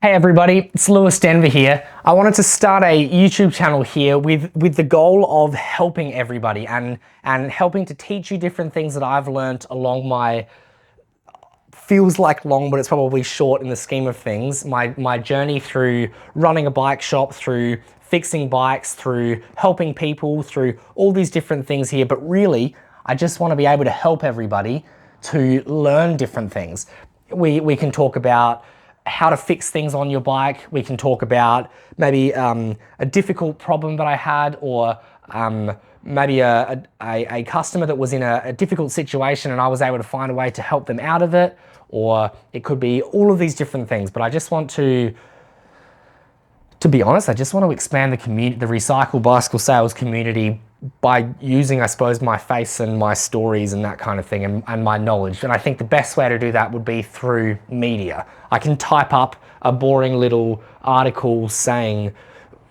Hey everybody, it's Lewis Denver here. I wanted to start a YouTube channel here with the goal of helping everybody and helping to teach you different things that I've learned along my, feels like long, but it's probably short in the scheme of things, my journey through running a bike shop, through fixing bikes, through helping people, through all these different things here. But really, I just want to be able to help everybody to learn different things. We can talk about how to fix things on your bike. We can talk about maybe a difficult problem that I had, or maybe a customer that was in a difficult situation and I was able to find a way to help them out of it. Or it could be all of these different things. But I just want to be honest, I just want to expand the community, the recycled bicycle sales community, by using, I suppose, my face and my stories and that kind of thing, and my knowledge. And I think the best way to do that would be through media. I can type up a boring little article saying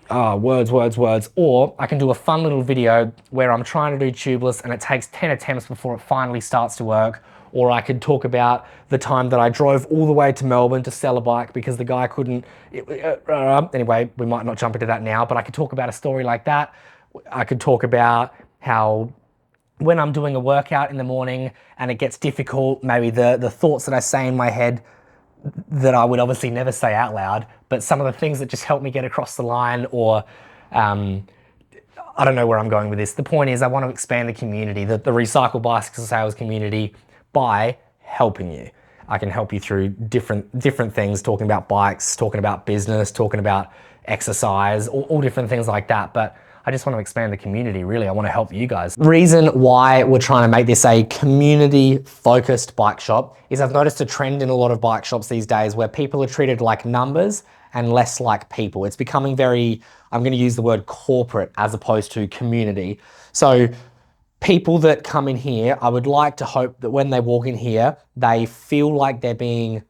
words, or I can do a fun little video where I'm trying to do tubeless and it takes 10 attempts before it finally starts to work. Or I could talk about the time that I drove all the way to Melbourne to sell a bike because the guy couldn't, anyway, we might not jump into that now, but I could talk about a story like that. I could talk about how when I'm doing a workout in the morning and it gets difficult, maybe the thoughts that I say in my head that I would obviously never say out loud, but some of the things that just help me get across the line. Or I don't know where I'm going with this. The point is I want to expand the community, the recycled bicycle sales community, by helping you. I can help you through different things, talking about bikes, talking about business, talking about exercise, all different things like that. But I just want to expand the community, really. I want to help you guys. The reason why we're trying to make this a community-focused bike shop is I've noticed a trend in a lot of bike shops these days where people are treated like numbers and less like people. It's becoming very, I'm going to use the word corporate as opposed to community. So people that come in here, I would like to hope that when they walk in here, they feel like they're being,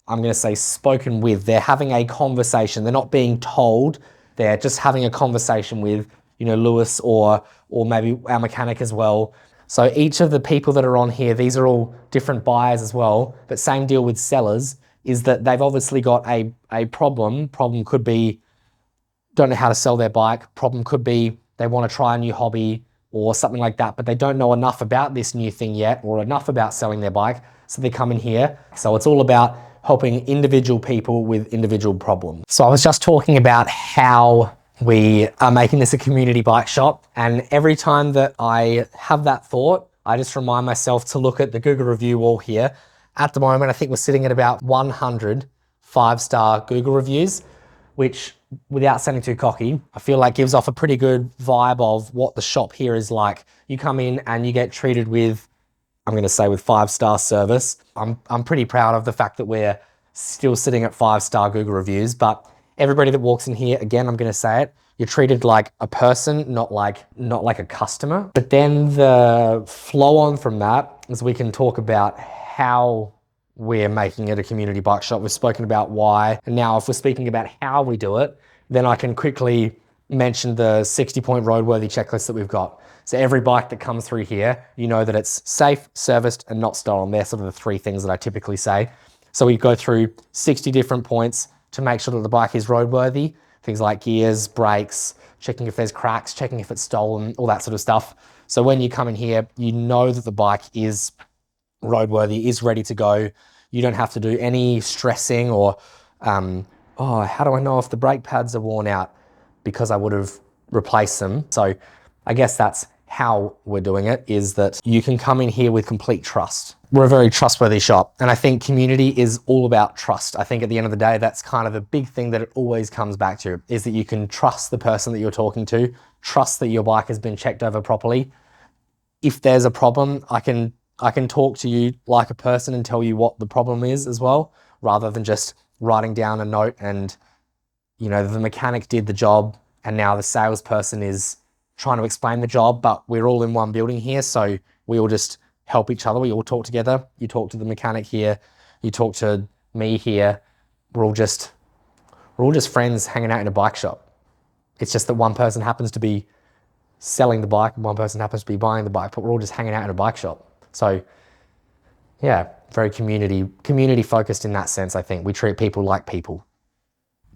I'm going to say, spoken with. They're having a conversation. They're not being told. They're just having a conversation with, you know, Lewis or maybe our mechanic as well. So each of the people that are on here, these are all different buyers as well, but same deal with sellers, is that they've obviously got a problem. Problem could be, don't know how to sell their bike. Problem could be they want to try a new hobby or something like that, but they don't know enough about this new thing yet or enough about selling their bike. So they come in here. So it's all about helping individual people with individual problems. So I was just talking about how we are making this a community bike shop. And every time that I have that thought, I just remind myself to look at the Google review wall here. At the moment, I think we're sitting at about 100 5-star Google reviews, which, without sounding too cocky, I feel like gives off a pretty good vibe of what the shop here is like. You come in and you get treated with, I'm going to say, with 5-star service. I'm pretty proud of the fact that we're still sitting at 5-star Google reviews, but everybody that walks in here, again, I'm going to say it, you're treated like a person, not like a customer. But then the flow on from that is we can talk about how we're making it a community bike shop. We've spoken about why. And now if we're speaking about how we do it, then I can quickly mention the 60-point roadworthy checklist that we've got. So every bike that comes through here, you know that it's safe, serviced, and not stolen. They're sort of the 3 things that I typically say. So we go through 60 different points to make sure that the bike is roadworthy. Things like gears, brakes, checking if there's cracks, checking if it's stolen, all that sort of stuff. So when you come in here, you know that the bike is roadworthy, is ready to go. You don't have to do any stressing or, oh, how do I know if the brake pads are worn out? Because I would have replaced them. So I guess that's how we're doing it, is that you can come in here with complete trust. We're a very trustworthy shop. And I think community is all about trust. I think at the end of the day, that's kind of the big thing that it always comes back to, is that you can trust the person that you're talking to, trust that your bike has been checked over properly. If there's a problem, I can talk to you like a person and tell you what the problem is as well, rather than just writing down a note and, you know, the mechanic did the job and now the salesperson is trying to explain the job, but we're all in one building here, so we all just help each other. We all talk together. You talk to the mechanic here, you talk to me here. We're all just friends hanging out in a bike shop. It's just that one person happens to be selling the bike and one person happens to be buying the bike, but we're all just hanging out in a bike shop. So yeah, very community focused in that sense. I think we treat people like people.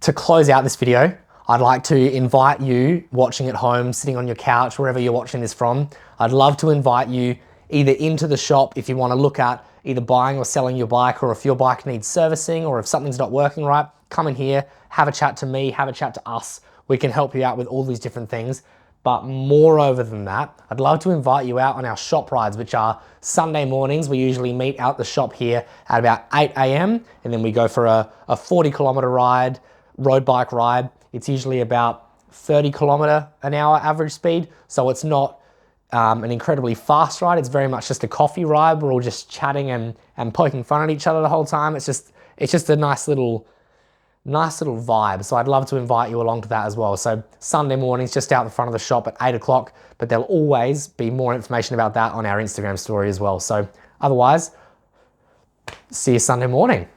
to close out this video, I'd like to invite you watching at home, sitting on your couch, wherever you're watching this from. I'd love to invite you either into the shop if you want to look at either buying or selling your bike, or if your bike needs servicing, or if something's not working right, come in here, have a chat to me, have a chat to us. We can help you out with all these different things. But moreover than that, I'd love to invite you out on our shop rides, which are Sunday mornings. We usually meet out the shop here at about 8 a.m. and then we go for a 40-kilometer ride, road bike ride. It's usually about 30-kilometer-an-hour average speed, so it's not an incredibly fast ride. It's very much just a coffee ride. We're all just chatting and poking fun at each other the whole time. It's just a nice little vibe. So I'd love to invite you along to that as well. So Sunday mornings, just out the front of the shop at 8 o'clock, but there'll always be more information about that on our Instagram story as well. So otherwise, see you Sunday morning.